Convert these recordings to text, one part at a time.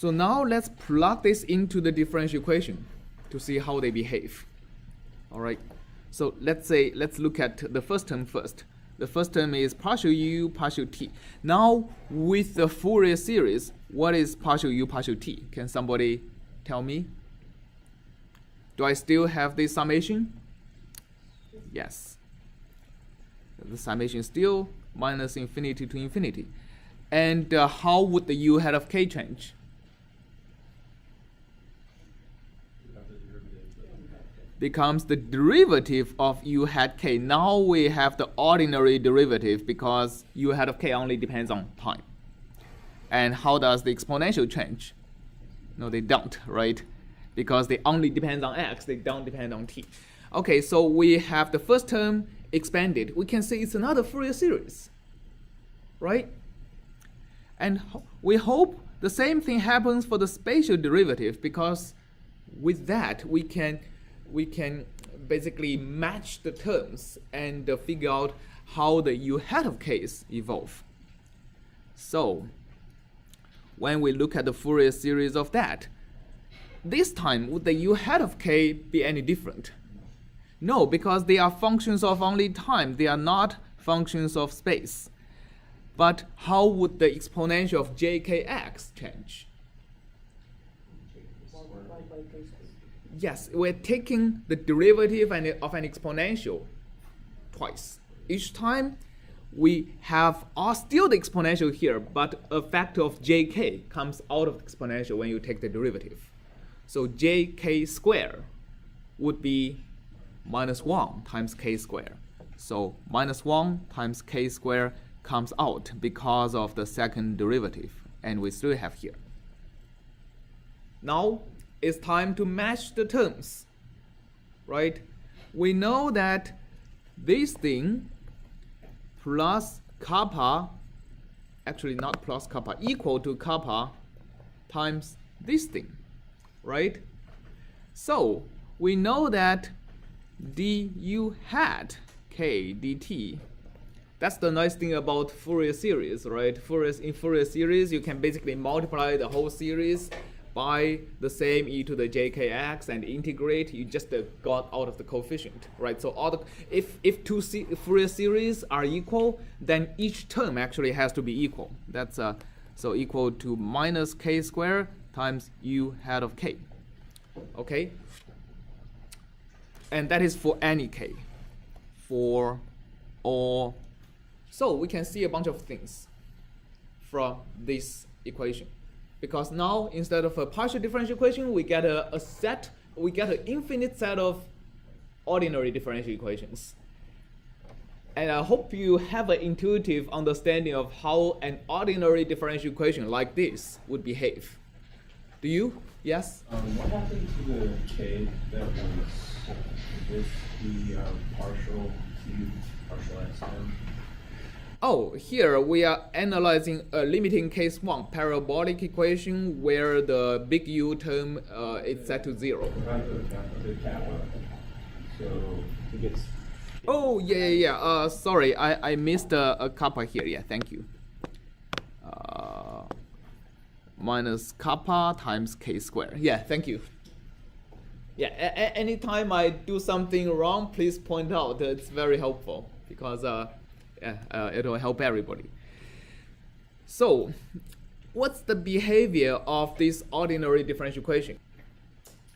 So now let's plug this into the differential equation to see how they behave. All right. So let's look at the first term first. The first term is partial u, partial t. Now with the Fourier series, what is partial u, partial t? Can somebody tell me? Do I still have this summation? Yes. The summation is still minus infinity to infinity. And how would the u hat of k change? Becomes the derivative of u hat k. Now we have the ordinary derivative because u hat of k only depends on time. And how does the exponential change? No, they don't, right? Because they only depend on x, they don't depend on t. Okay, so we have the first term expanded. We can say it's another Fourier series, right? And we hope the same thing happens for the spatial derivative, because with that we can basically match the terms and figure out how the u hat of k's evolve. So when we look at the Fourier series of that, this time would the u hat of k be any different? No, because they are functions of only time. They are not functions of space. But how would the exponential of jkx change? Yes, we're taking the derivative of an exponential twice. Each time we have still the exponential here, but a factor of jk comes out of the exponential when you take the derivative. So jk squared would be minus 1 times k squared. So minus 1 times k squared comes out because of the second derivative, and we still have here. Now it's time to match the terms, right? We know that this thing plus kappa, actually not plus kappa, equal to kappa times this thing, right? So we know that du hat k dt, that's the nice thing about Fourier series, right? In Fourier series, you can basically multiply the whole series by the same e to the jkx and integrate. You just got out of the coefficient, right? So if two Fourier series are equal, then each term actually has to be equal. That's so equal to minus k squared times u hat of k. Okay, and that is for any k, for all. So we can see a bunch of things from this equation, because now instead of a partial differential equation, we get an infinite set of ordinary differential equations. And I hope you have an intuitive understanding of how an ordinary differential equation like this would behave. Do you? Yes? What happened to the k that was with the partial q, partial x term? Oh, here we are analyzing a limiting case 1 parabolic equation where the big U term is set to 0. The kappa. So it gets. Oh, yeah. Sorry, I missed a kappa here. Yeah, thank you. Minus kappa times k squared. Yeah, thank you. Yeah, anytime I do something wrong, please point out. It's very helpful, because it will help everybody. So what's the behavior of this ordinary differential equation?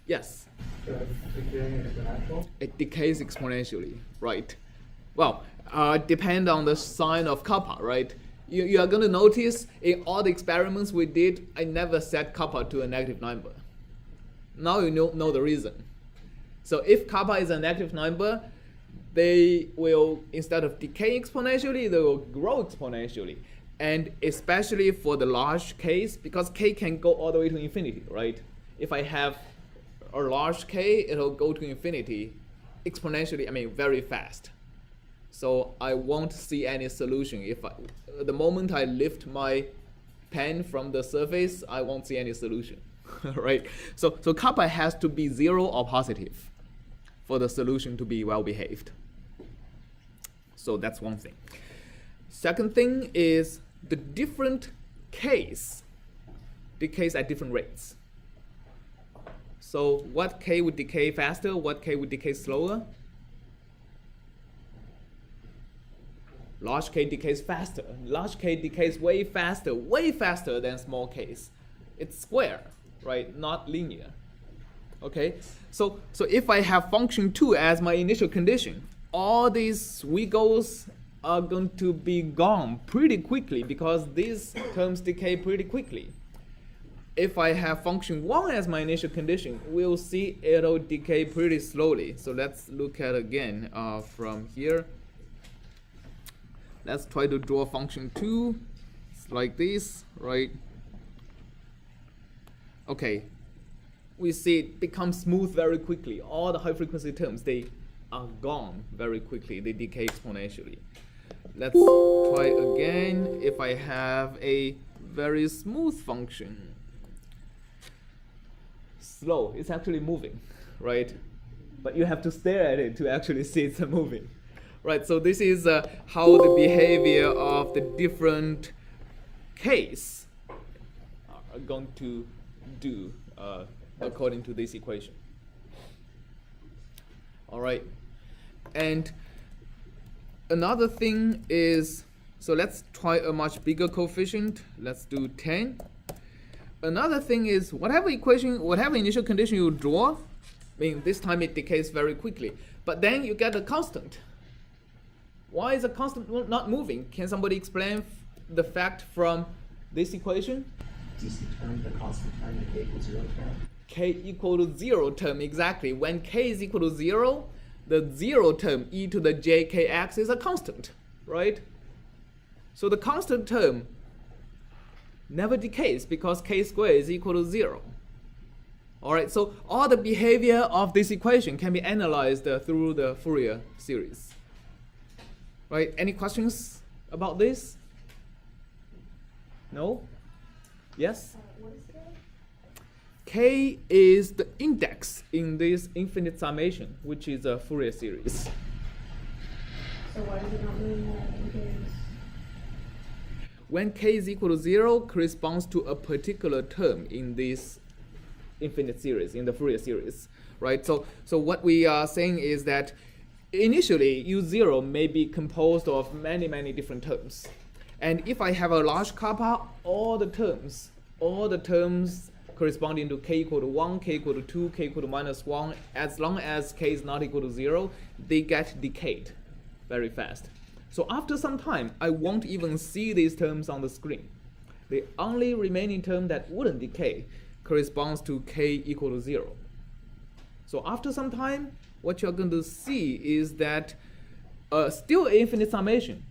Yes? It decays exponentially, right? Well, depend on the sign of kappa, right? You are going to notice in all the experiments we did, I never set kappa to a negative number. Now you know the reason. So if kappa is a negative number, they will, instead of decaying exponentially, they will grow exponentially. And especially for the large case, because k can go all the way to infinity, right? If I have a large k, it'll go to infinity exponentially, very fast. So I won't see any solution. The moment I lift my pen from the surface, I won't see any solution, right? So kappa has to be 0 or positive for the solution to be well behaved. So that's one thing. Second thing is the different case decays at different rates. So what k would decay faster, what k would decay slower? Large k decays faster. Large k decays way faster than small k's. It's square, right? Not linear. Okay, so if I have function 2 as my initial condition, all these wiggles are going to be gone pretty quickly because these terms decay pretty quickly. If I have function 1 as my initial condition, we'll see it'll decay pretty slowly. So let's look at again from here. Let's try to draw function 2. It's like this, right? Okay. We see it becomes smooth very quickly. All the high frequency terms, they are gone very quickly. They decay exponentially. Let's try again. If I have a very smooth function, slow, it's actually moving, right? But you have to stare at it to actually see it's moving, right? So this is how the behavior of the different k's are going to do according to this equation. All right, and another thing is, so let's try a much bigger coefficient. Let's do 10. Another thing is, whatever initial condition you draw, I mean, this time it decays very quickly, but then you get a constant. Why is a constant not moving? Can somebody explain the fact from this equation? DC term, the constant term, the k equals 0 term. K equal to 0 term, exactly. When k is equal to 0, the 0 term, e to the jkx, is a constant, right? So the constant term never decays because k squared is equal to 0. All right, so all the behavior of this equation can be analyzed through the Fourier series. Right, any questions about this? No? Yes? What is K? K is the index in this infinite summation, which is a Fourier series. So why does it not mean that in case? When k is equal to 0 corresponds to a particular term in this infinite series, in the Fourier series, right? So what we are saying is that initially U0 may be composed of many, many different terms. And if I have a large kappa, all the terms corresponding to k equal to 1, k equal to 2, k equal to -1, as long as k is not equal to 0, they get decayed very fast. So after some time, I won't even see these terms on the screen. The only remaining term that wouldn't decay corresponds to k equal to 0. So after some time, what you're going to see is that still infinite summation,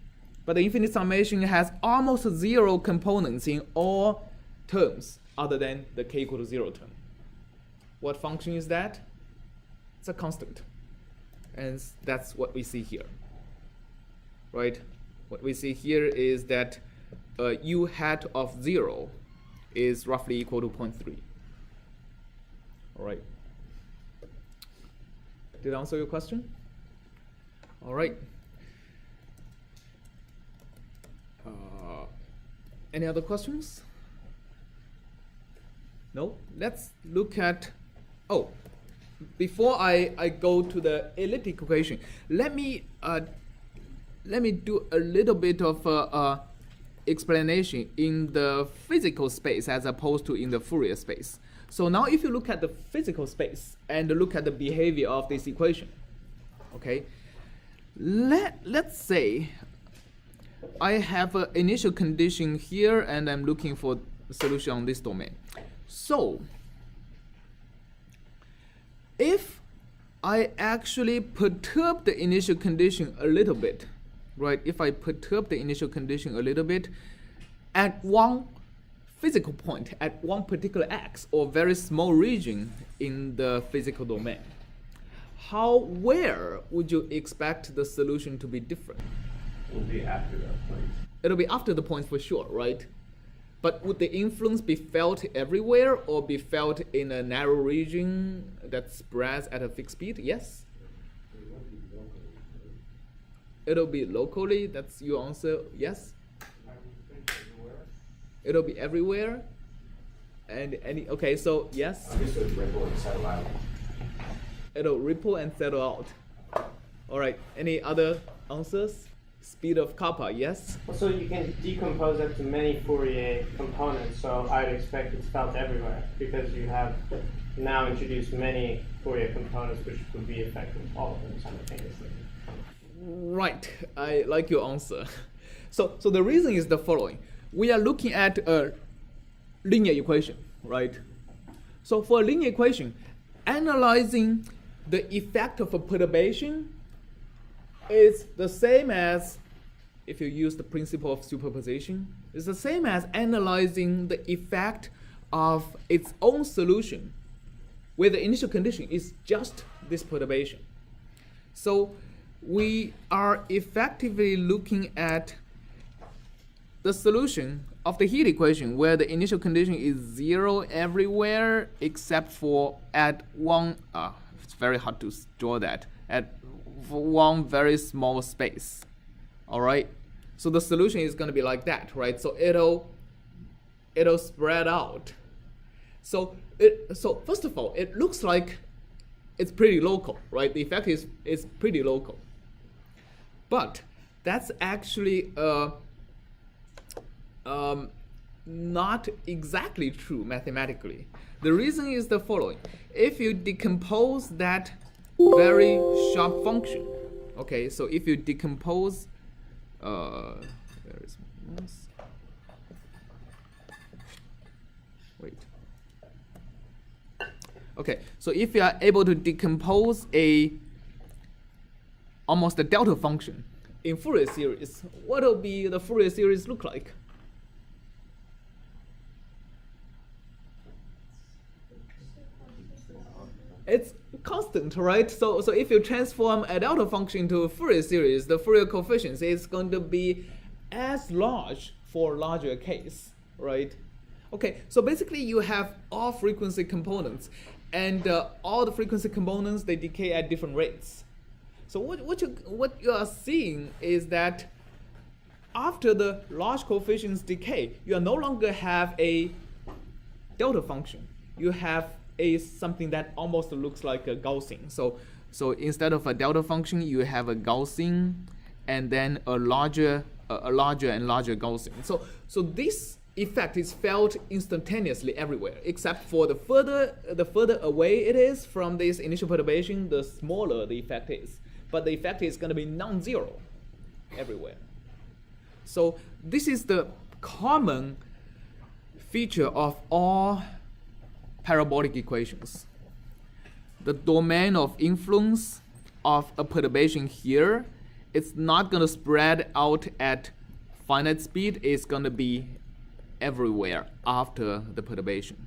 but the infinite summation has almost 0 components in all terms other than the k equal to 0 term. What function is that? It's a constant. And that's what we see here. Right? What we see here is that u hat of 0 is roughly equal to 0.3. All right. Did I answer your question? All right. Any other questions? No? Let's look at, before I go to the elliptic equation, let me do a little bit of explanation in the physical space as opposed to in the Fourier space. So now if you look at the physical space and look at the behavior of this equation, okay, let's say I have an initial condition here and I'm looking for a solution on this domain. So if I actually perturb the initial condition a little bit, right, if I perturb the initial condition a little bit at one physical point, at one particular x or very small region in the physical domain, where would you expect the solution to be different? It will be after that point. It'll be after the point for sure, right? But would the influence be felt everywhere or be felt in a narrow region that spreads at a fixed speed? Yes? It'll be locally, that's your answer, yes? It'll be everywhere. And any okay, so yes, I guess it would ripple and settle out. it'll ripple and settle out. All right. Any other answers? Speed of kappa, yes. So you can decompose it to many Fourier components, so I'd expect it's felt everywhere because you have now introduced many Fourier components which would be affecting all of them simultaneously. Right. I like your answer. So the reason is the following. We are looking at a linear equation, right? So for a linear equation, analyzing the effect of a perturbation is the same as, if you use the principle of superposition, it's the same as analyzing the effect of its own solution, where the initial condition is just this perturbation. So we are effectively looking at the solution of the heat equation where the initial condition is 0 everywhere except for at one, it's very hard to draw that, at one very small space. All right, so the solution is going to be like that, right? So it'll spread out. So first of all, it looks like it's pretty local, right? The effect is pretty local, but that's actually not exactly true mathematically. The reason is the following. If you decompose that very sharp function, okay, so if you decompose, there is mass. Wait. Okay, so if you are able to decompose almost a delta function in Fourier series, what will be the Fourier series look like? It's constant, right? So if you transform a delta function into a Fourier series, the Fourier coefficient is going to be as large for larger case, right? Okay, so basically you have all frequency components, and all the frequency components, they decay at different rates. So what you are seeing is that after the large coefficients decay, you no longer have a delta function. You have something that almost looks like a Gaussian. So instead of a delta function, you have a Gaussian, and then a larger and larger Gaussian. So this effect is felt instantaneously everywhere, except for the further away it is from this initial perturbation, the smaller the effect is. But the effect is going to be non-zero everywhere. So this is the common feature of all parabolic equations. The domain of influence of a perturbation here, it's not going to spread out at finite speed. It's going to be everywhere after the perturbation.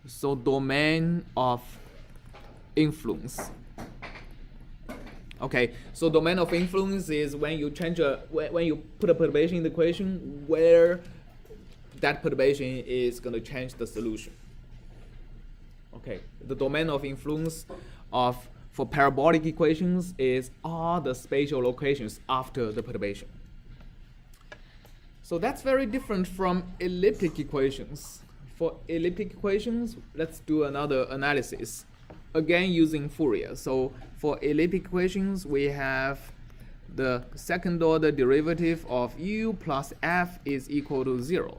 So domain of influence. Okay, so domain of influence is when you change when you put a perturbation in the equation where that perturbation is going to change the solution. Okay, the domain of influence for parabolic equations is all the spatial locations after the perturbation. So that's very different from elliptic equations. For elliptic equations, let's do another analysis, again using Fourier. So for elliptic equations, we have the second order derivative of u plus f is equal to 0.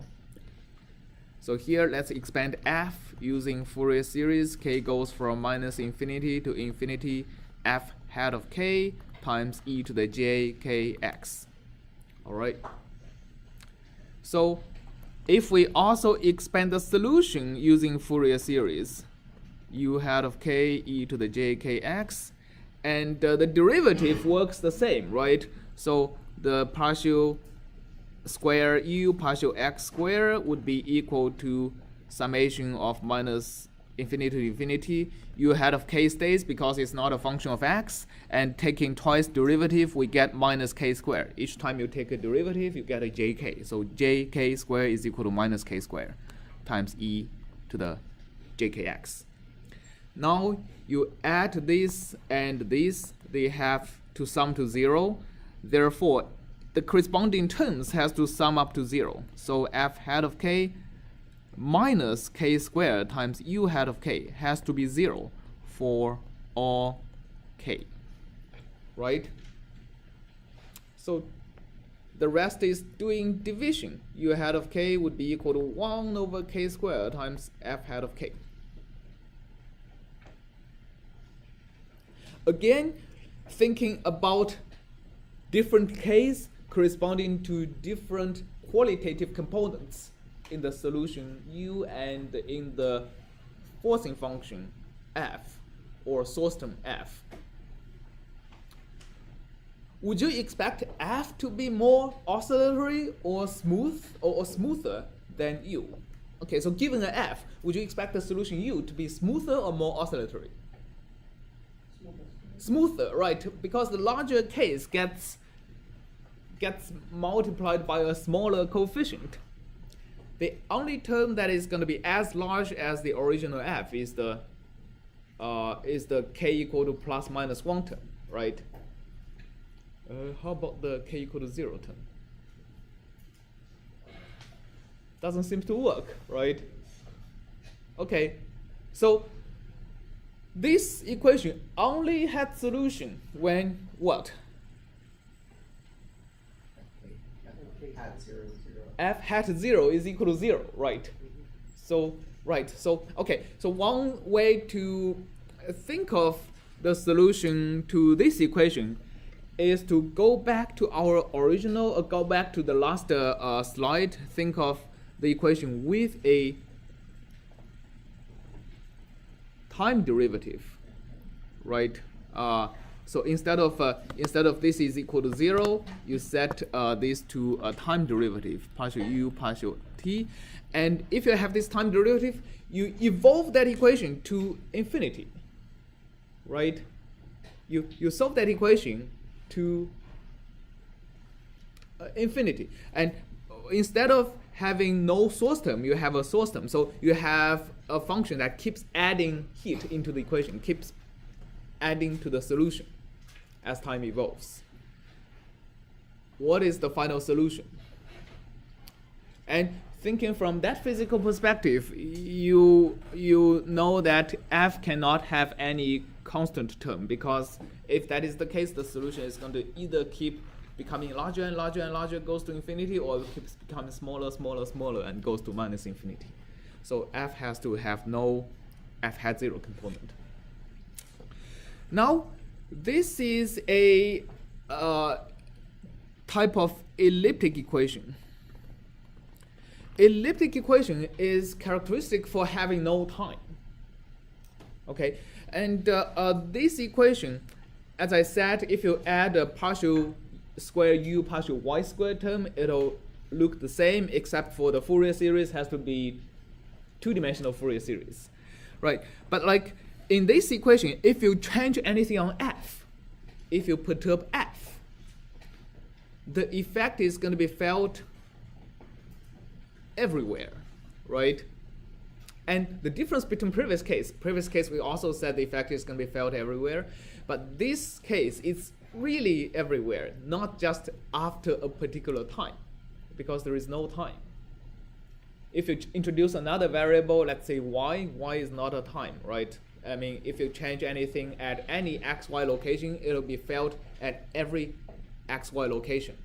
So here, let's expand f using Fourier series. K goes from minus infinity to infinity, f hat of k times e to the j kx. All right. So if we also expand the solution using Fourier series, u hat of k e to the j kx, and the derivative works the same, right? So the partial square u partial x square would be equal to summation of minus infinity to infinity. U hat of k stays because it's not a function of x, and taking twice derivative, we get minus k squared. Each time you take a derivative, you get a jk. So jk squared is equal to minus k squared times e to the jkx. Now you add this and this, they have to sum to 0. Therefore, the corresponding terms has to sum up to 0. So f hat of k minus k squared times u hat of k has to be 0 for all k, right? So the rest is doing division. U hat of k would be equal to 1 over k squared times f hat of k. Again, thinking about different k's corresponding to different qualitative components in the solution u and in the forcing function f or source term f. Would you expect f to be more oscillatory or smooth or smoother than u? Okay, so given an f, would you expect the solution u to be smoother or more oscillatory? Smoother, right? Because the larger case gets multiplied by a smaller coefficient. The only term that is going to be as large as the original f is the k equal to plus minus 1 term, right? How about the k equal to 0 term? Doesn't seem to work, right? Okay, so this equation only had solution when what? Hat 0, 0. F hat 0 is equal to 0, right? So okay, so one way to think of the solution to this equation is to go back to our original, or go back to the last slide. Think of the equation with a time derivative, right? So instead of this is equal to 0, you set this to a time derivative, partial u, partial t. And if you have this time derivative, you evolve that equation to infinity, right? You solve that equation to infinity. And instead of having no source term, you have a source term. So you have a function that keeps adding heat into the equation, keeps adding to the solution as time evolves. What is the final solution? And thinking from that physical perspective, you know that f cannot have any constant term, because if that is the case, the solution is going to either keep becoming larger and larger and larger, goes to infinity, or it keeps becoming smaller, smaller, smaller, and goes to minus infinity. So f has to have no f hat 0 component. Now, this is a type of elliptic equation. Elliptic equation is characteristic for having no time. Okay, and this equation, as I said, if you add a partial square u, partial y squared term, it'll look the same, except for the Fourier series has to be two-dimensional Fourier series, right? But like in this equation, if you change anything on f, if you perturb f, the effect is going to be felt everywhere, right? And the difference between previous case we also said the effect is going to be felt everywhere, but this case it's really everywhere, not just after a particular time, because there is no time. If you introduce another variable, let's say y is not a time, right? I mean, if you change anything at any xy location, it'll be felt at every xy location.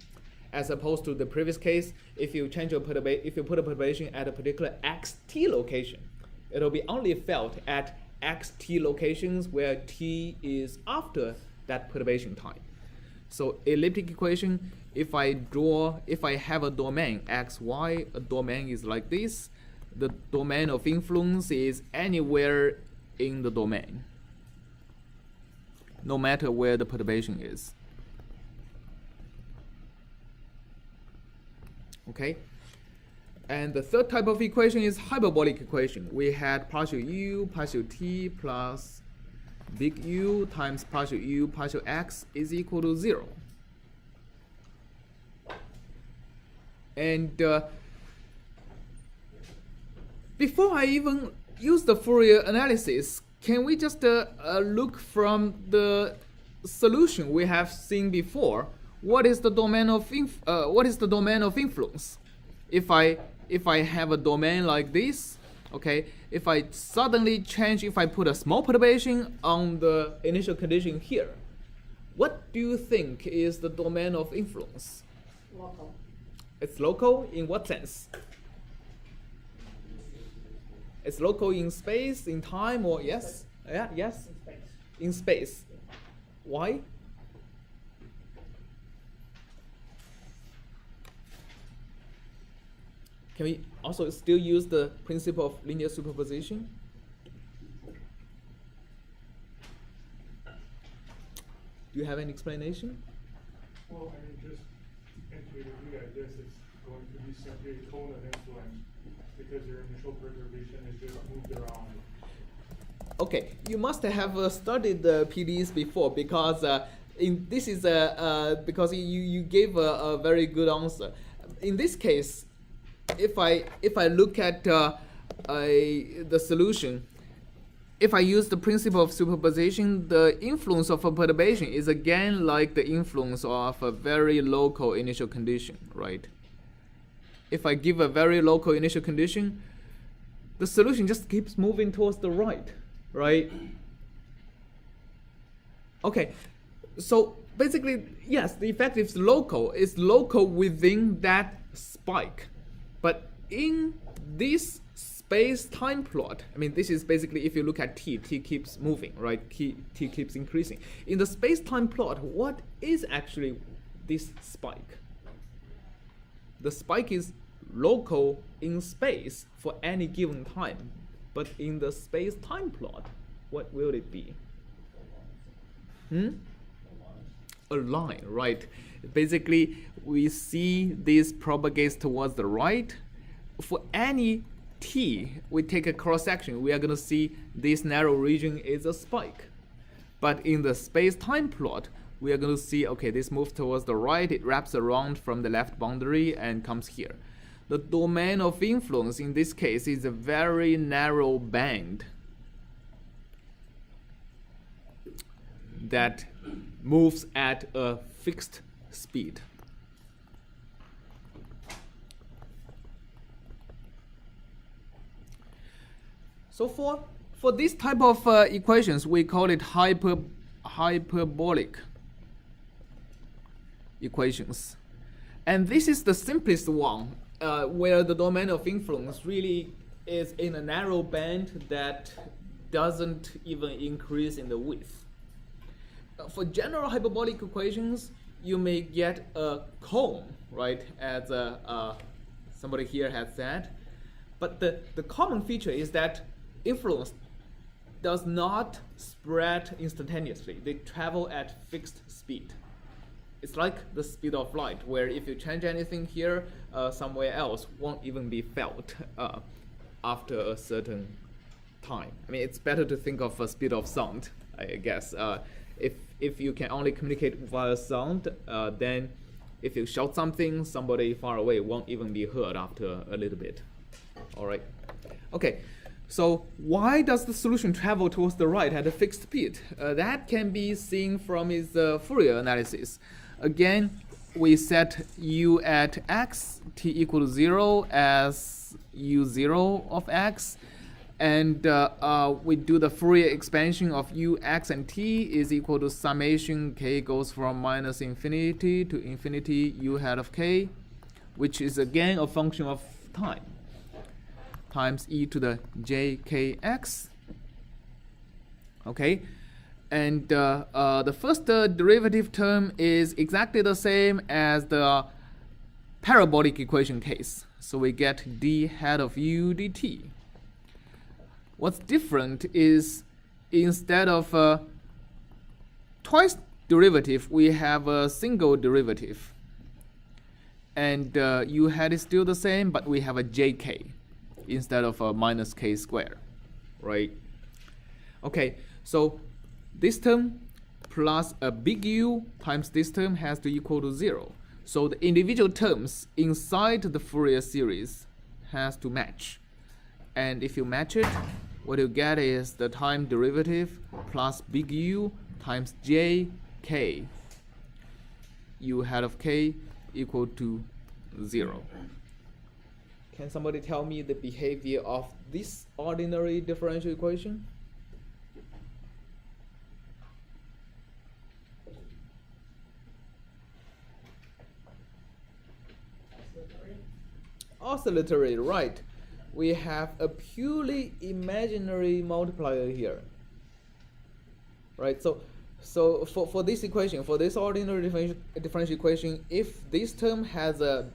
As opposed to the previous case, if you put a perturbation at a particular xt location, it'll be only felt at xt locations where t is after that perturbation time. So elliptic equation, if I have a domain xy, a domain is like this. The domain of influence is anywhere in the domain, no matter where the perturbation is. Okay, and the third type of equation is hyperbolic equation. We had partial u, partial t plus big U times partial u, partial x is equal to 0. And before I even use the Fourier analysis, can we just look from the solution we have seen before? What is the domain of influence? If I if I have a domain like this, okay, if I suddenly change, if I put a small perturbation on the initial condition here, what do you think is the domain of influence? Local. It's local in what sense? It's local in space, in time, or yes? Yeah, yes? In space. In space. Why? Can we also still use the principle of linear superposition? Do you have any explanation? Well, I mean, just intuitively, I guess it's going to be simply a cone of influence because your initial perturbation is just moved around. Okay, you must have studied the PDEs before because because you gave a very good answer. In this case, if I look at the solution, if I use the principle of superposition, the influence of a perturbation is again like the influence of a very local initial condition, right? If I give a very local initial condition, the solution just keeps moving towards the right, right? Okay, so basically, yes, the effect is local. It's local within that spike. But in this space-time plot, I mean, this is basically, if you look at t keeps moving, right? T keeps increasing. In the space-time plot, what is actually this spike? The spike is local in space for any given time. But in the space-time plot, what will it be? A line, right? Basically, we see this propagates towards the right. For any t, we take a cross-section, we are going to see this narrow region is a spike. But in the space-time plot, we are going to see, okay, this moves towards the right, it wraps around from the left boundary and comes here. The domain of influence in this case is a very narrow band that moves at a fixed speed. So for this type of equations, we call it hyperbolic equations. And this is the simplest one, where the domain of influence really is in a narrow band that doesn't even increase in the width. For general hyperbolic equations, you may get a cone, right, as somebody here has said. But the common feature is that influence does not spread instantaneously. They travel at fixed speed. It's like the speed of light, where if you change anything here, somewhere else won't even be felt after a certain time. I mean, it's better to think of a speed of sound, I guess. If you can only communicate via sound, then if you shout something, somebody far away won't even be heard after a little bit. All right. Okay. So why does the solution travel towards the right at a fixed speed? That can be seen from its Fourier analysis. Again, we set u at x, t equal to 0 as u0 of x. And we do the Fourier expansion of u, x, and t is equal to summation k goes from minus infinity to infinity u hat of k, which is again a function of time, times e to the jkx. Okay, and the first derivative term is exactly the same as the parabolic equation case. So we get d hat of u dt. What's different is instead of twice derivative, we have a single derivative. And u hat is still the same, but we have a jk instead of a minus k squared, right? Okay, so this term plus a big U times this term has to equal to 0. So the individual terms inside the Fourier series has to match. And if you match it, what you get is the time derivative plus big U times jk, u hat of k equal to 0. Can somebody tell me the behavior of this ordinary differential equation? Oscillatory, right. We have a purely imaginary multiplier here. Right, so for this equation, for this ordinary differential equation, if this term has a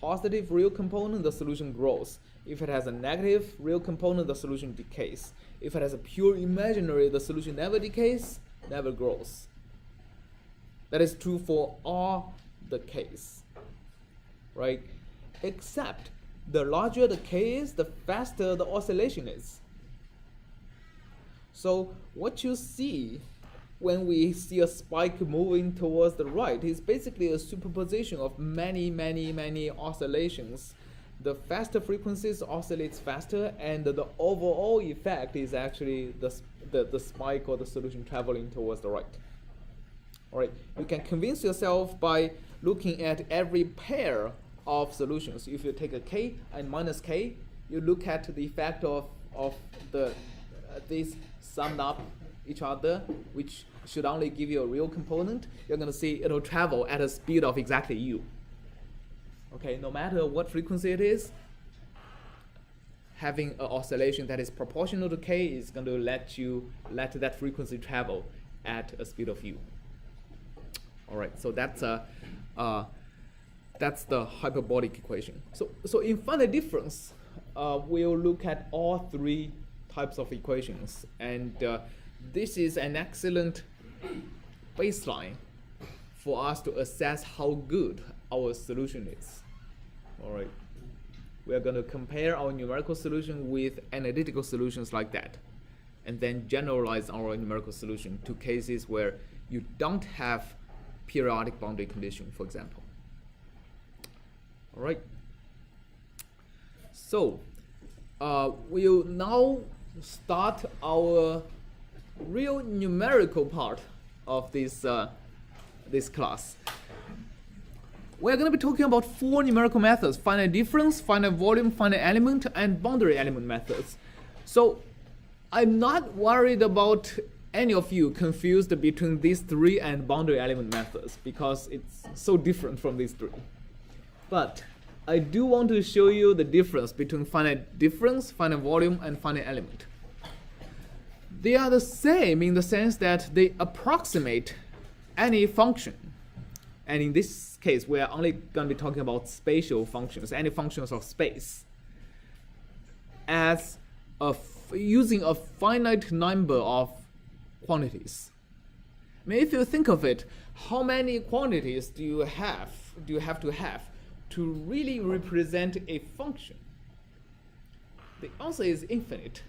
positive real component, the solution grows. If it has a negative real component, the solution decays. If it has a pure imaginary, the solution never decays, never grows. That is true for all the case, right? Except the larger the k is, the faster the oscillation is. So what you see when we see a spike moving towards the right is basically a superposition of many oscillations. The faster frequencies oscillates faster, and the overall effect is actually the spike or the solution traveling towards the right. All right, you can convince yourself by looking at every pair of solutions. If you take a k and minus k, you look at the effect of these summed up each other, which should only give you a real component. You're going to see it'll travel at a speed of exactly u. Okay, no matter what frequency it is, having an oscillation that is proportional to k is going to let that frequency travel at a speed of u. All right, so that's the hyperbolic equation. So in finite difference, we'll look at all three types of equations, and this is an excellent baseline for us to assess how good our solution is. All right, we are going to compare our numerical solution with analytical solutions like that, and then generalize our numerical solution to cases where you don't have periodic boundary condition, for example. All right. So we'll now start our real numerical part of this class. We're going to be talking about 4 numerical methods: finite difference, finite volume, finite element, and boundary element methods. So I'm not worried about any of you confused between these 3 and boundary element methods, because it's so different from these 3. But I do want to show you the difference between finite difference, finite volume, and finite element. They are the same in the sense that they approximate any function. And in this case, we are only going to be talking about spatial functions, any functions of space, as using a finite number of quantities. I mean, if you think of it, how many quantities do you have to really represent a function? The answer is infinite,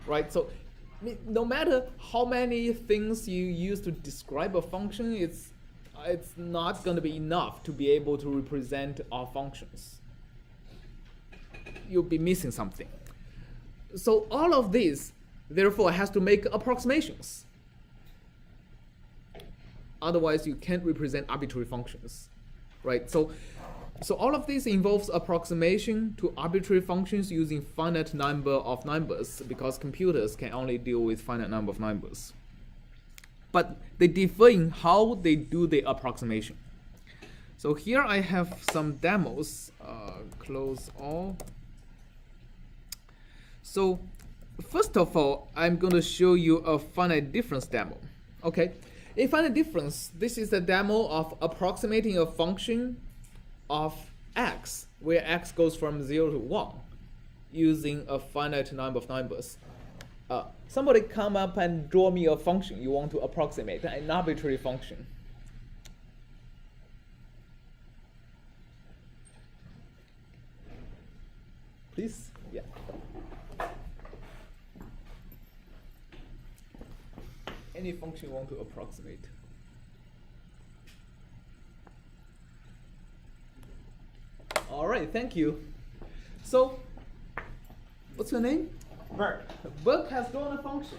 right? So no matter how many things you use to describe a function, it's not going to be enough to be able to represent our functions. You'll be missing something. So all of this, therefore, has to make approximations. Otherwise, you can't represent arbitrary functions, right? So all of this involves approximation to arbitrary functions using finite number of numbers, because computers can only deal with finite number of numbers. But they differ in how they do the approximation. So here I have some demos. Close all. So first of all, I'm going to show you a finite difference demo. Okay, in finite difference, this is a demo of approximating a function of x, where x goes from 0 to 1, using a finite number of numbers. Somebody come up and draw me a function you want to approximate, an arbitrary function. Please? Yeah. Any function you want to approximate. All right, thank you. So, what's your name? Burke. Burke has drawn a function,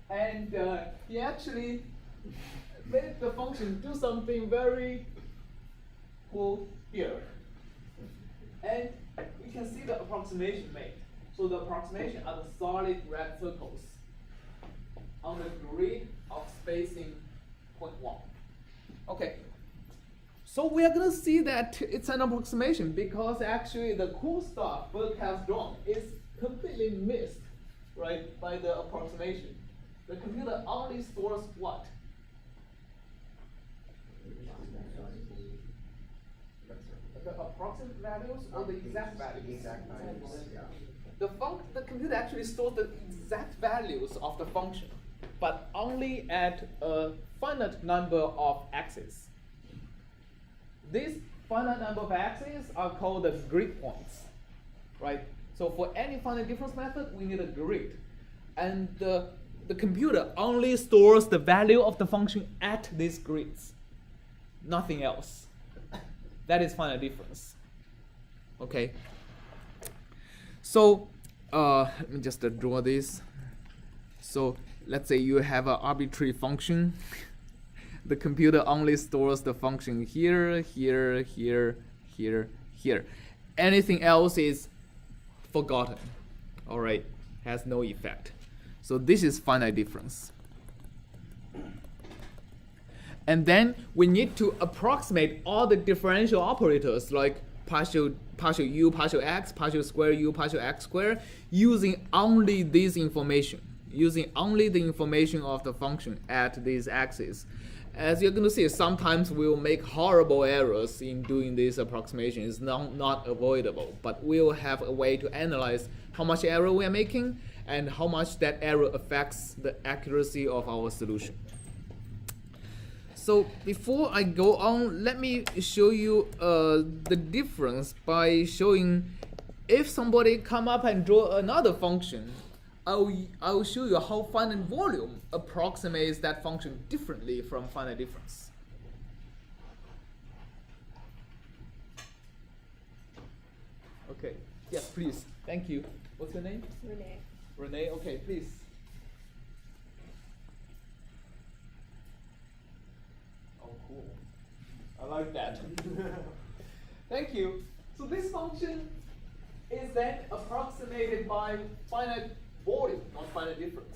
and he actually made the function do something very cool here. And you can see the approximation made. So the approximation are the solid red circles on the grid of spacing 0.1. Okay. So we are going to see that it's an approximation because actually the cool stuff Burke has drawn is completely missed, right, by the approximation. The computer only stores what? The approximate values or the exact values? The exact values, yeah. The computer actually stores the exact values of the function, but only at a finite number of axes. These finite number of axes are called the grid points, right? So for any finite difference method, we need a grid. And the computer only stores the value of the function at these grids, nothing else. That is finite difference. Okay. So let me just draw this. So let's say you have an arbitrary function. The computer only stores the function here, here, here, here, here. Anything else is forgotten. All right, has no effect. So this is finite difference. And then we need to approximate all the differential operators like partial u, partial x, partial square u, partial x square, using only this information, using only the information of the function at these axes. As you're going to see, sometimes we'll make horrible errors in doing this approximation. It's not avoidable, but we'll have a way to analyze how much error we are making and how much that error affects the accuracy of our solution. So before I go on, let me show you the difference by showing if somebody come up and draw another function, I'll show you how finite volume approximates that function differently from finite difference. Okay, yes, please. Thank you. What's your name? Renee. Renee, okay, please. Oh, cool. I like that. Thank you. So this function is then approximated by finite volume, not finite difference.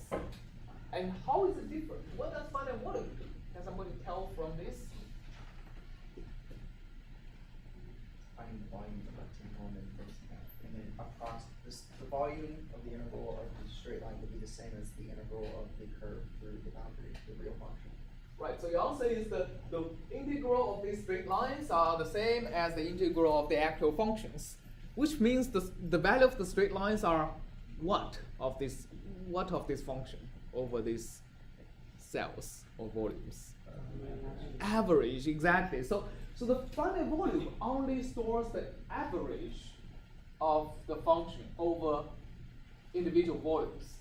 And how is it different? What does finite volume do? Can somebody tell from this? Find the volume of the component first, and then the volume of the integral of the straight line will be the same as the integral of the curve through the boundary, the real function. Right, so your answer is that the integral of these straight lines are the same as the integral of the actual functions, which means the value of the straight lines are what of this function over these cells or volumes? Average, exactly. So the finite volume only stores the average of the function over individual volumes.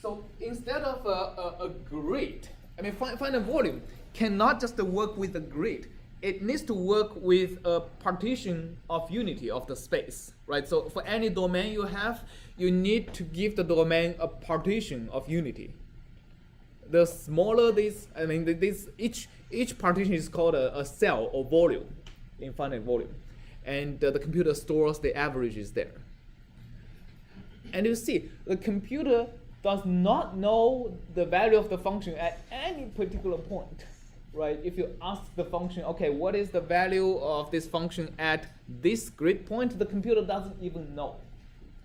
So instead of a grid, I mean, finite volume cannot just work with a grid. It needs to work with a partition of unity of the space, right? So for any domain you have, you need to give the domain a partition of unity. The smaller this, I mean, each partition is called a cell or volume in finite volume. And the computer stores the averages there. And you see, the computer does not know the value of the function at any particular point, right? If you ask the function, okay, what is the value of this function at this grid point, the computer doesn't even know.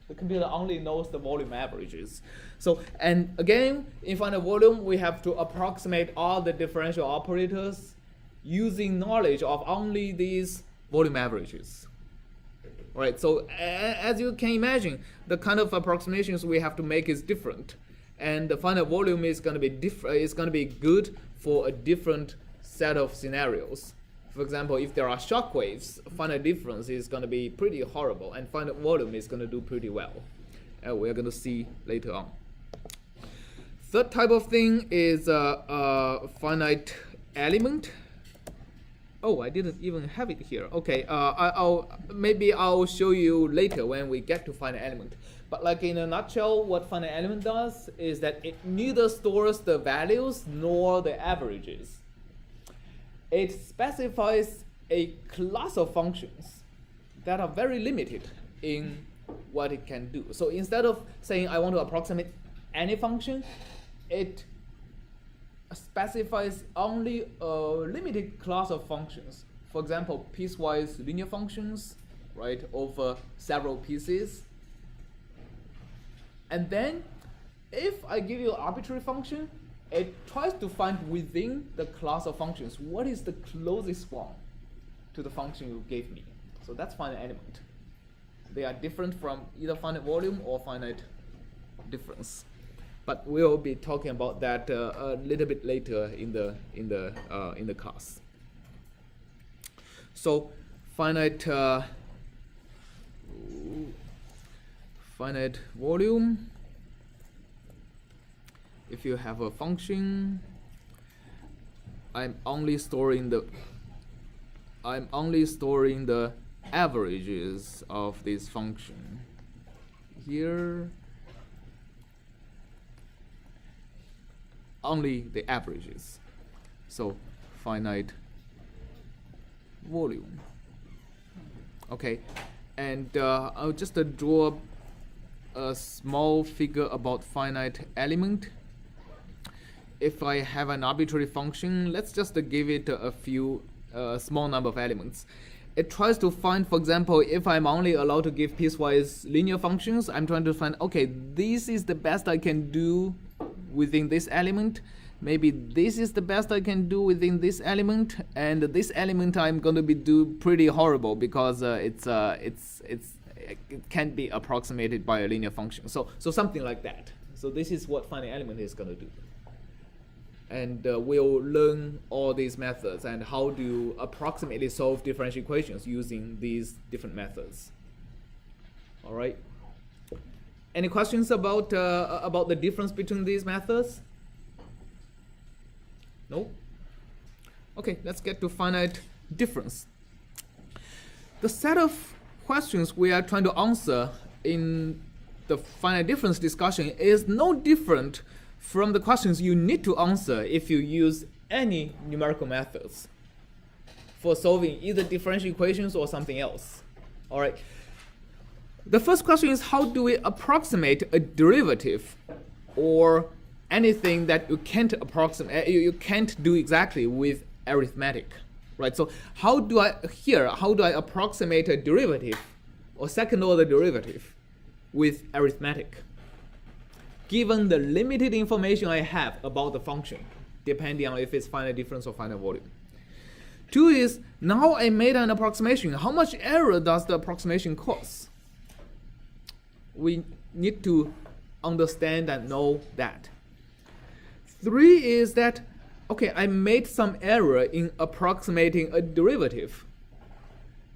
The computer only knows the volume averages. So, and again, in finite volume, we have to approximate all the differential operators using knowledge of only these volume averages. Right, so as you can imagine, the kind of approximations we have to make is different, and the finite volume is going to be is going to be good for a different set of scenarios. For example, if there are shock waves, finite difference is going to be pretty horrible, and finite volume is going to do pretty well. We're going to see later on. Third type of thing is finite element. Oh, I didn't even have it here. Okay, maybe I'll show you later when we get to finite element. But like in a nutshell, what finite element does is that it neither stores the values nor the averages. It specifies a class of functions that are very limited in what it can do. So instead of saying I want to approximate any function, it specifies only a limited class of functions. For example, piecewise linear functions, right, over several pieces. And then if I give you an arbitrary function, it tries to find within the class of functions what is the closest one to the function you gave me. So that's finite element. They are different from either finite volume or finite difference. But we'll be talking about that a little bit later in the class. So finite volume. If you have a function, I'm only storing the averages of this function. Here, only the averages. So finite volume. Okay, and I'll just draw a small figure about finite element. If I have an arbitrary function, let's just give it a few small number of elements. It tries to find, for example, if I'm only allowed to give piecewise linear functions, I'm trying to find, okay, this is the best I can do within this element. Maybe this is the best I can do within this element, and this element I'm going to be do pretty horrible because it can't be approximated by a linear function. So something like that. So this is what finite element is going to do. And we'll learn all these methods and how to approximately solve differential equations using these different methods. All right. Any questions about the difference between these methods? No? Okay, let's get to finite difference. The set of questions we are trying to answer in the finite difference discussion is no different from the questions you need to answer if you use any numerical methods for solving either differential equations or something else. All right. The first question is, how do we approximate a derivative or anything that you can't approximate, you can't do exactly with arithmetic, right? So how do I approximate a derivative or second order derivative with arithmetic, given the limited information I have about the function, depending on if it's finite difference or finite volume? Two is, now I made an approximation. How much error does the approximation cause? We need to understand and know that. Three is that, okay, I made some error in approximating a derivative,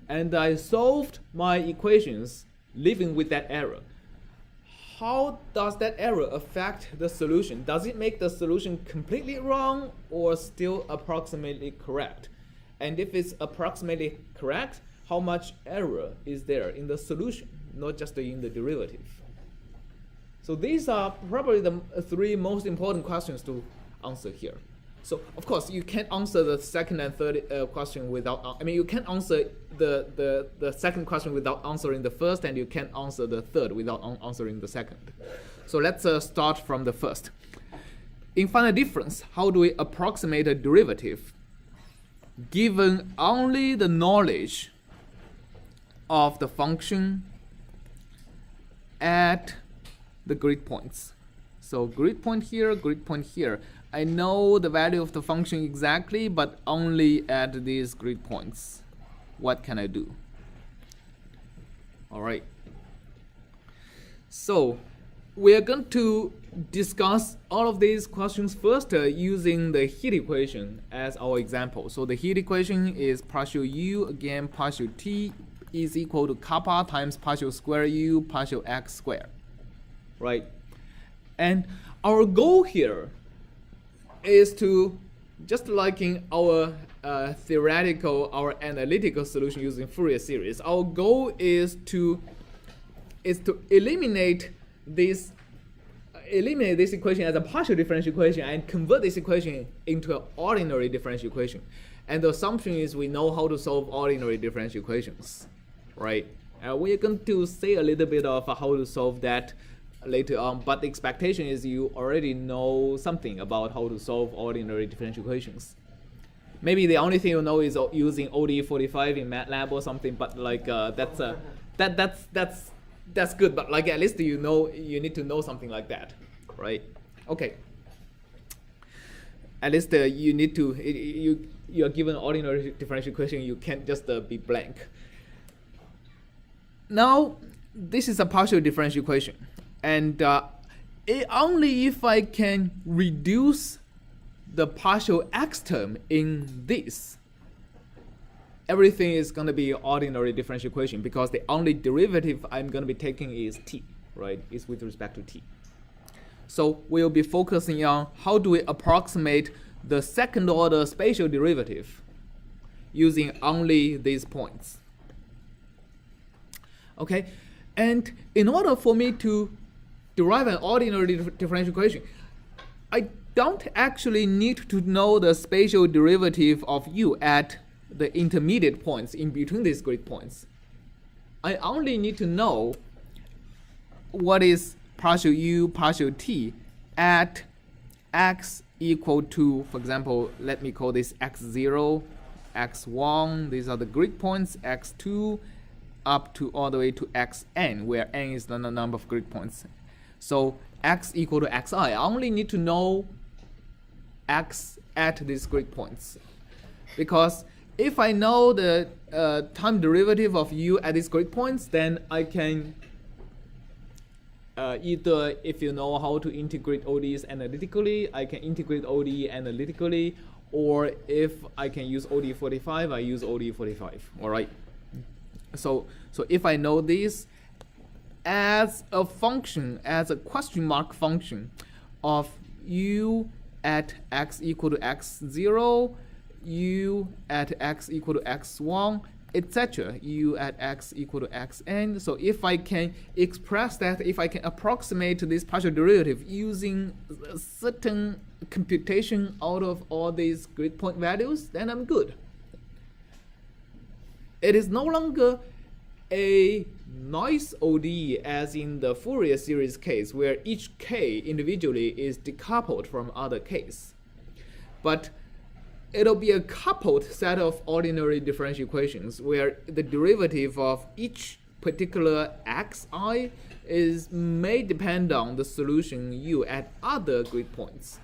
and I solved my equations living with that error. How does that error affect the solution? Does it make the solution completely wrong or still approximately correct? And if it's approximately correct, how much error is there in the solution, not just in the derivative? So these are probably the three most important questions to answer here. So of course you can't answer the second and third question without, you can't answer the second question without answering the first, and you can't answer the third without answering the second. So let's start from the first. In finite difference, how do we approximate a derivative given only the knowledge of the function at the grid points? So grid point here, grid point here. I know the value of the function exactly, but only at these grid points. What can I do? All right. So we are going to discuss all of these questions first using the heat equation as our example. So the heat equation is partial u, again partial t is equal to kappa times partial square u partial x squared. Right? And our goal here is to, just like in our theoretical, our analytical solution using Fourier series, our goal is to eliminate this equation as a partial differential equation and convert this equation into an ordinary differential equation. And the assumption is we know how to solve ordinary differential equations. right? We're going to say a little bit of how to solve that later on, but the expectation is you already know something about how to solve ordinary differential equations. Maybe the only thing you know is using ODE45 in MATLAB or something, but like that's good. But like at least you need to know something like that, right? Okay. At least you need to you are given an ordinary differential equation. You can't just be blank. Now this is a partial differential equation, and only if I can reduce the partial x term in this, everything is going to be ordinary differential equation, because the only derivative I'm going to be taking is t, right? Is with respect to t. So we'll be focusing on how do we approximate the second order spatial derivative using only these points. Okay, and in order for me to derive an ordinary differential equation, I don't actually need to know the spatial derivative of u at the intermediate points in between these grid points. I only need to know what is partial u, partial t at x equal to, for example, let me call this x0, x1, these are the grid points, x2, up to all the way to xn, where n is the number of grid points. So x equal to xi, I only need to know x at these grid points, because if I know the time derivative of u at these grid points, then I can either, if you know how to integrate ODEs analytically, I can integrate ODE analytically, or if I can use ODE45, I use ODE45. All right. So if I know this as a function, as a question mark function of u at x equal to x0, u at x equal to x1, etc., u at x equal to xn. So if I can express that, if I can approximate this partial derivative using a certain computation out of all these grid point values, then I'm good. It is no longer a noise ODE as in the Fourier series case, where each k individually is decoupled from other k's. But it'll be a coupled set of ordinary differential equations where the derivative of each particular xi may depend on the solution u at other grid points.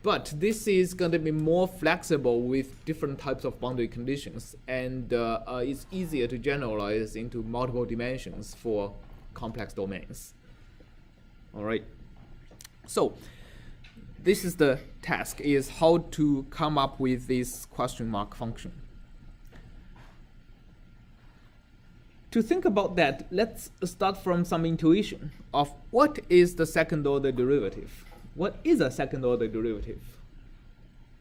But this is going to be more flexible with different types of boundary conditions, and it's easier to generalize into multiple dimensions for complex domains. All right. So this is the task, is how to come up with this question mark function. To think about that, let's start from some intuition of what is the second order derivative. What is a second order derivative?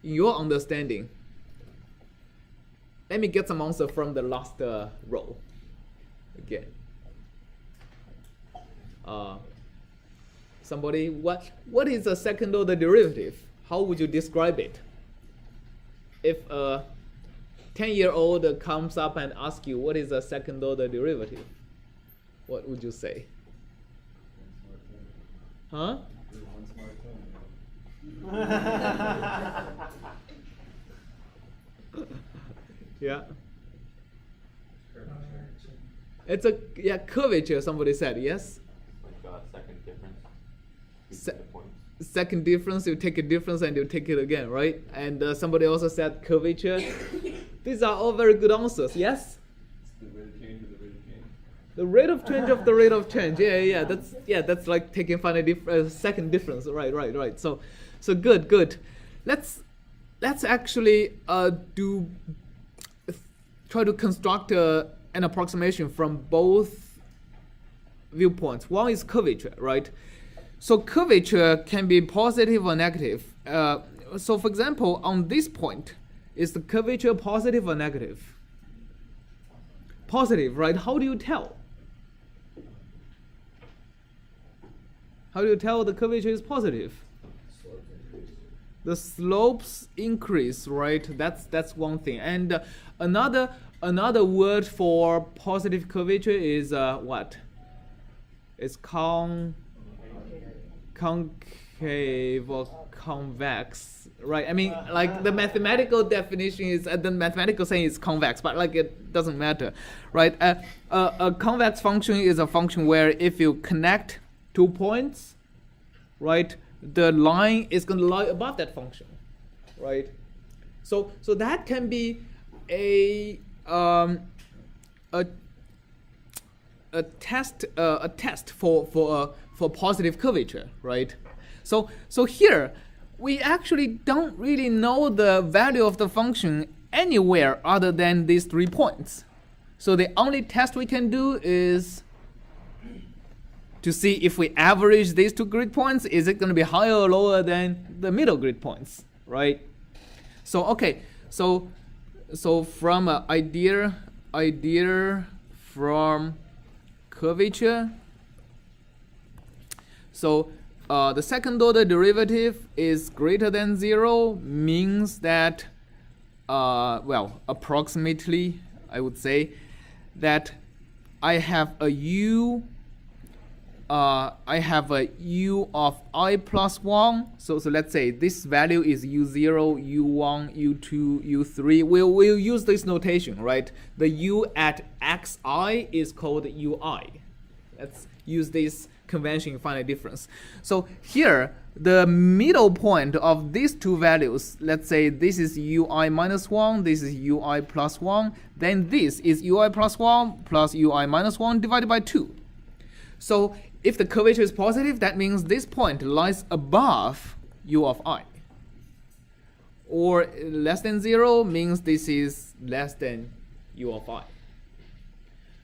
In your understanding, let me get some answer from the last row again. Somebody, what is a second order derivative? How would you describe it? If a 10-year-old comes up and asks you what is a second order derivative, what would you say? Huh? Yeah. It's a curvature, somebody said, yes? Like second difference between the points. Second difference, you take a difference and you take it again, right? And somebody also said curvature. These are all very good answers, yes? It's the rate of change of the rate of change. The rate of change of the rate of change. That's like taking final second difference. Right. So good. Let's actually try to construct an approximation from both viewpoints. One is curvature, right? So curvature can be positive or negative. So for example, on this point, is the curvature positive or negative? Positive, right? How do you tell? How do you tell the curvature is positive? The slopes increase, right? That's one thing. And another another word for positive curvature is what? It's concave or convex, right? I mean, like the mathematical definition is the mathematical saying is convex, but like it doesn't matter, right? A convex function is a function where if you connect 2 points, right, the line is going to lie above that function, right? So that can be a test for positive curvature, right? So here we actually don't really know the value of the function anywhere other than these 3 points. So the only test we can do is to see if we average these 2 grid points, is it going to be higher or lower than the middle grid points, right? So okay, so from an idea from curvature. So the second order derivative is greater than 0 means that, well, approximately, I would say that I have a u of I plus 1. So let's say this value is u0, u1, u2, u3. We'll use this notation, right? The u at xi is called ui. Let's use this convention in finite difference. So here, the middle point of these 2 values, let's say this is ui minus 1, this is ui plus 1, then this is ui plus 1 plus ui minus 1 divided by 2. So if the curvature is positive, that means this point lies above u of I. Or less than 0 means this is less than u of I.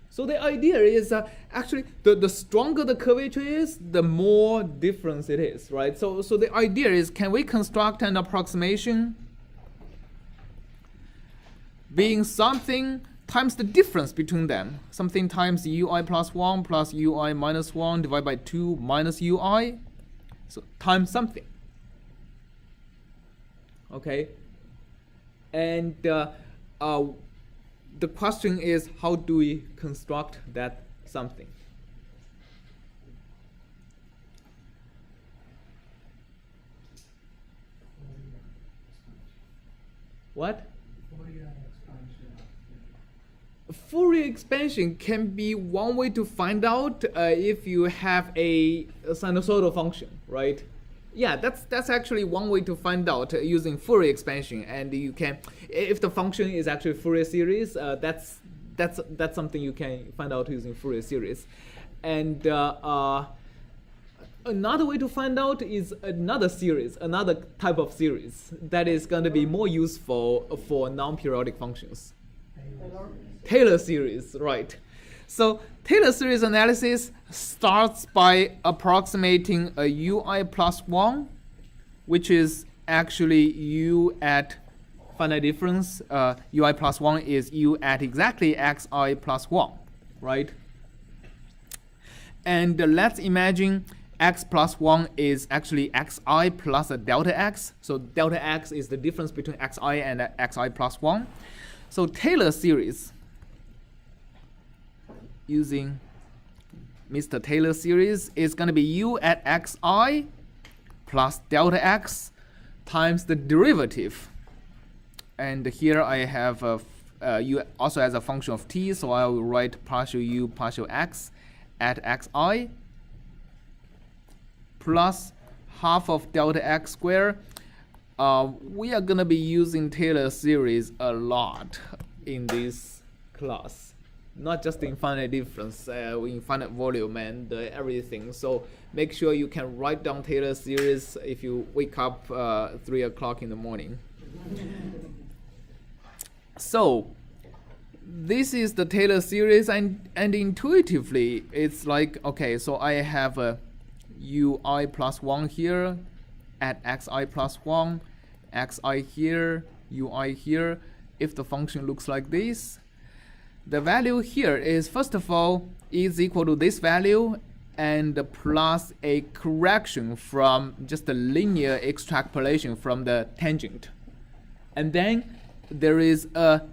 So the idea is actually the stronger the curvature is, the more difference it is, right? So the idea is, can we construct an approximation being something times the difference between them, something times ui plus 1 plus ui minus 1 divided by 2 minus ui, so times something. Okay, and the question is, how do we construct that something? What? Fourier expansion can be one way to find out if you have a sinusoidal function, right? Yeah, that's actually one way to find out using Fourier expansion, and you can, if the function is actually Fourier series, that's something you can find out using Fourier series, and another way to find out is another series, another type of series that is going to be more useful for non-periodic functions. Taylor series, right? So Taylor series analysis starts by approximating a ui plus 1, which is actually u at finite difference. Ui plus 1 is u at exactly xi plus 1, right? And let's imagine x plus 1 is actually xi plus a delta x. So delta x is the difference between xi and xi plus 1. So Taylor series, using Mr. Taylor series, is going to be u at xi plus delta x times the derivative. And here I have u also as a function of t, so I will write partial u partial x at xi plus half of delta x squared. We are going to be using Taylor series a lot in this class. Not just in finite difference, in finite volume and everything. So make sure you can write down Taylor series if you wake up 3 o'clock in the morning. So this is the Taylor series, and intuitively it's like, okay, so I have a ui plus 1 here at xi plus 1, xi here, ui here. If the function looks like this, the value here is, first of all, is equal to this value and plus a correction from just a linear extrapolation from the tangent. And then there is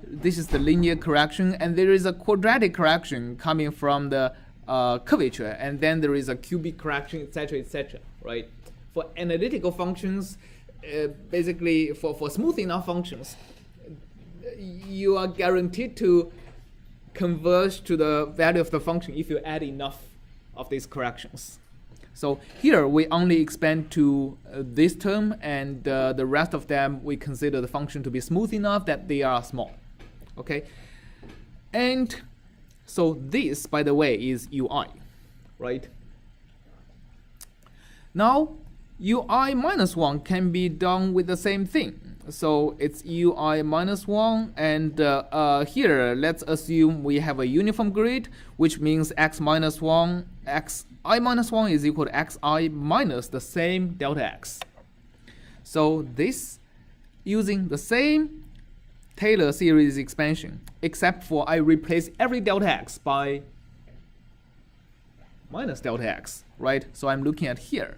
this is the linear correction, and there is a quadratic correction coming from the curvature, and then there is a cubic correction, etc., right? For analytical functions, basically for smooth enough functions, you are guaranteed to converge to the value of the function if you add enough of these corrections. So here we only expand to this term, and the rest of them we consider the function to be smooth enough that they are small. Okay, and so this, by the way, is UI, right? Now UI minus 1 can be done with the same thing. So it's UI minus 1, and here let's assume we have a uniform grid, which means x minus 1, xi minus 1 is equal to xi minus the same delta x. So this, using the same Taylor series expansion, except for I replace every delta x by minus delta x, right? So I'm looking at here.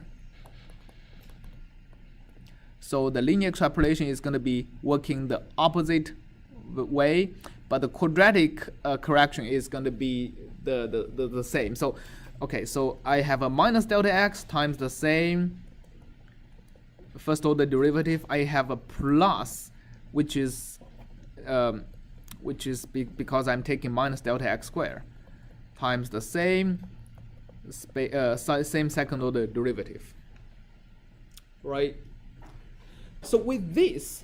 So the linear extrapolation is going to be working the opposite way, but the quadratic correction is going to be the same. So, okay, so I have a minus delta x times the same first order derivative. I have a plus, which is because I'm taking minus delta x squared times the same same second order derivative, right? So with this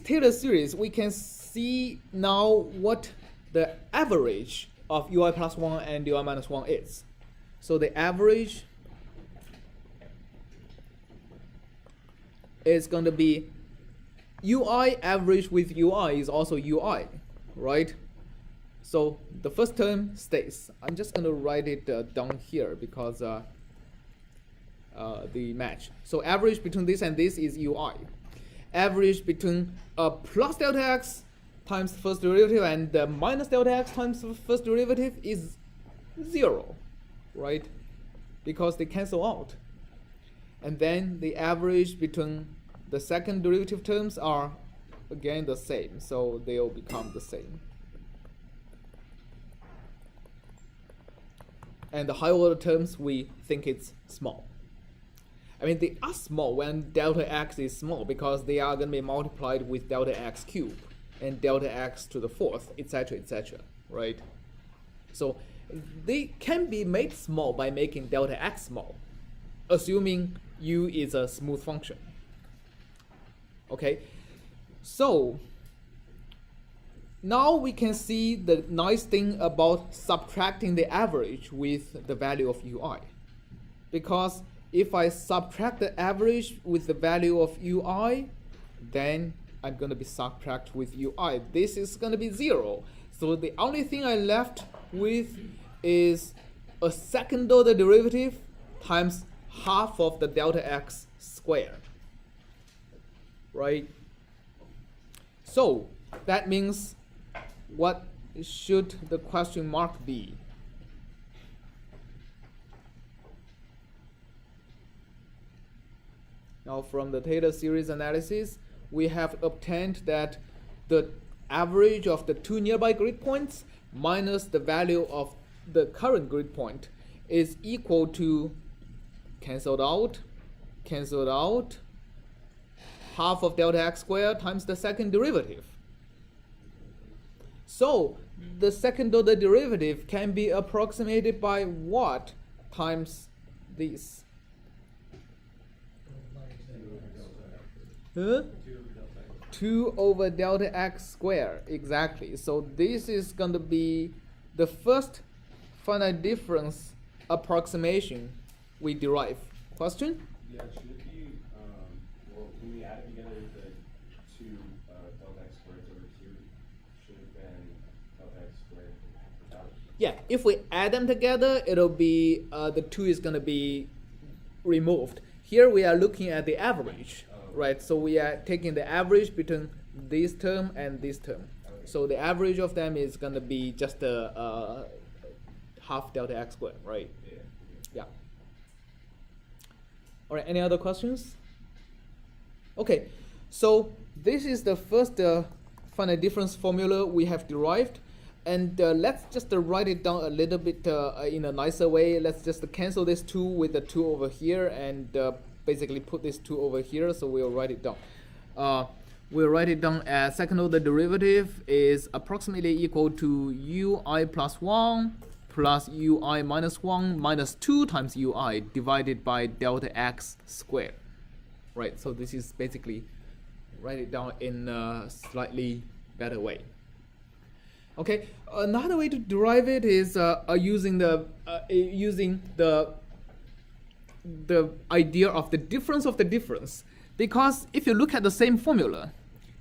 Taylor series, we can see now what the average of ui plus 1 and ui minus 1 is. So the average is going to be ui average with ui is also ui, right? So the first term stays. I'm just going to write it down here because the match. So average between this and this is ui. Average between plus delta x times first derivative and minus delta x times first derivative is 0, right? Because they cancel out. And then the average between the second derivative terms are again the same, so they'll become the same. And the higher order terms, we think it's small. I mean, they are small when delta x is small because they are going to be multiplied with delta x cubed and delta x to the fourth, etc., right? So they can be made small by making delta x small, assuming u is a smooth function. Okay, so now we can see the nice thing about subtracting the average with the value of ui, because if I subtract the average with the value of ui, then I'm going to be subtract with ui. This is going to be 0. So the only thing I left with is a second order derivative times half of the delta x squared, right? So that means, what should the question mark be? Now from the Taylor series analysis, we have obtained that the average of the two nearby grid points minus the value of the current grid point is equal to, cancelled out, half of delta x squared times the second derivative. So the second order derivative can be approximated by what times this? 2 over delta x squared, exactly. So this is going to be the first finite difference approximation we derive. Question? Yeah, should it be, well, when we add it together, the 2 delta x squared over 2 should have been delta x squared without. Yeah, if we add them together, it'll be, the 2 is going to be removed. Here we are looking at the average, right? So we are taking the average between this term and this term. So the average of them is going to be just half delta x squared, right? Yeah. All right, any other questions? Okay, So this is the first finite difference formula we have derived. And let's just write it down a little bit in a nicer way. Let's just cancel this 2 with the 2 over here and basically put this 2 over here. So we'll write it down. We'll write it down as second order derivative is approximately equal to ui plus 1 plus ui minus 1 minus 2 times ui divided by delta x squared. Right, so this is basically write it down in a slightly better way. Okay, another way to derive it is using the idea of the difference, because if you look at the same formula,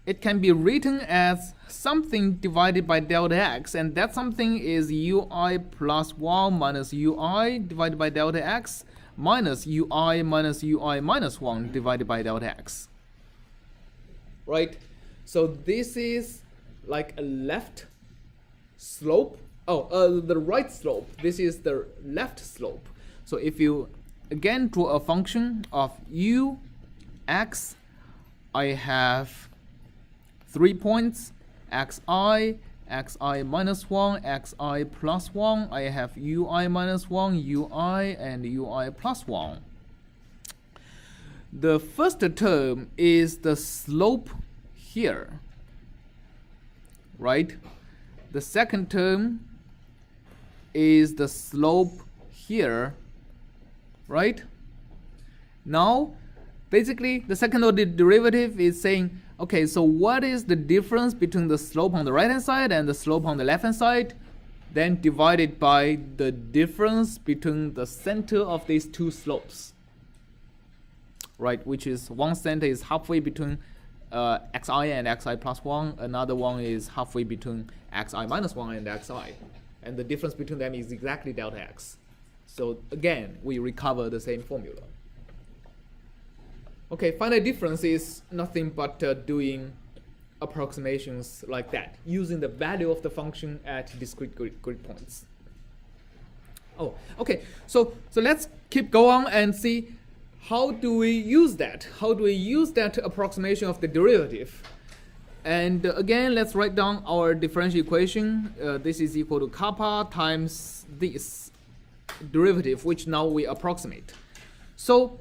it can be written as something divided by delta x, and that something is ui plus 1 minus ui divided by delta x minus ui minus 1 divided by delta x. Right? So this is like a left slope. The right slope. This is the left slope. So if you again draw a function of u, x, I have 3 points, xi, xi minus 1, xi plus 1, I have ui minus 1, ui, and ui plus 1. The first term is the slope here, right? The second term is the slope here, right? Now, basically, the second order derivative is saying, okay, so what is the difference between the slope on the right-hand side and the slope on the left-hand side? Then divided by the difference between the center of these two slopes, right? Which is one center is halfway between xi and xi plus 1. Another one is halfway between xi minus 1 and xi. And the difference between them is exactly delta x. So again, we recover the same formula. Okay, finite difference is nothing but doing approximations like that, using the value of the function at discrete grid points. Oh, okay, so let's keep going and see how do we use that? How do we use that approximation of the derivative? And again, let's write down our differential equation. This is equal to kappa times this derivative, which now we approximate. So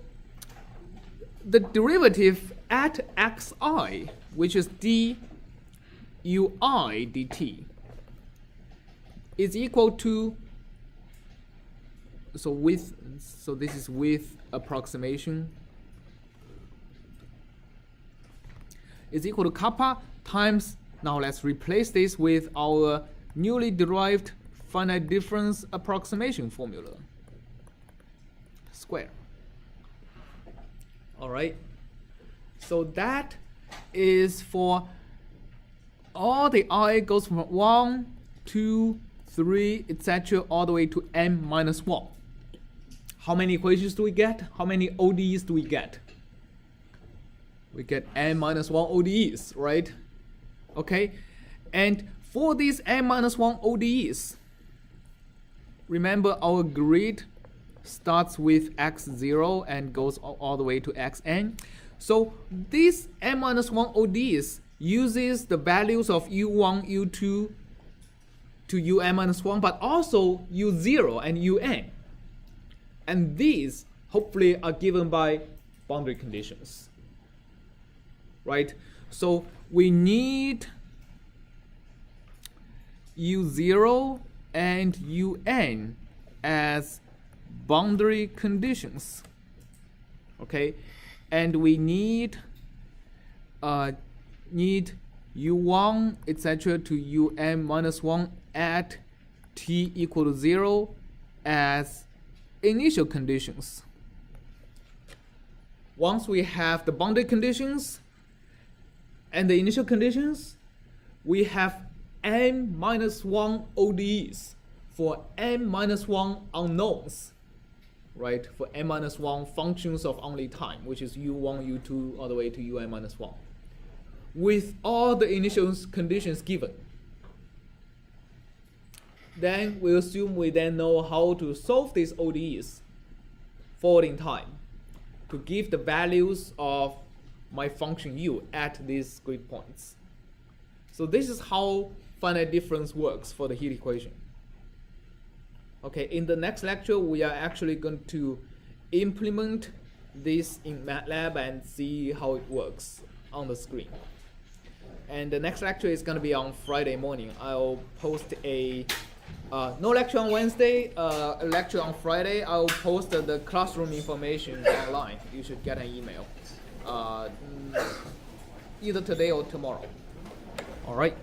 the derivative at xi, which is dui dt, is equal to, so this is with approximation, is equal to kappa times, now let's replace this with our newly derived finite difference approximation formula, square. All right, so that is for all the I goes from 1, 2, 3, etc. all the way to n minus 1. How many equations do we get? How many ODEs do we get? We get n minus 1 ODEs, right? Okay, and for these n minus 1 ODEs, remember our grid starts with x0 and goes all the way to xn. So these n minus 1 ODs uses the values of u1, u2 to un minus 1, but also u0 and un. And these hopefully are given by boundary conditions, right? So we need u0 and un as boundary conditions, okay? And we need u1 etc. to un minus 1 at t equal to 0 as initial conditions. Once we have the boundary conditions and the initial conditions, we have n minus 1 ODEs for n minus 1 unknowns, right? For n minus 1 functions of only time, which is u1, u2, all the way to un minus 1, with all the initial conditions given. Then we assume we then know how to solve these ODEs forward in time to give the values of my function u at these grid points. So this is how finite difference works for the heat equation. Okay, in the next lecture, we are actually going to implement this in MATLAB and see how it works on the screen. And the next lecture is going to be on Friday morning. I'll post a no lecture on Wednesday, a lecture on Friday. I'll post the classroom information online. You should get an email either today or tomorrow. All right.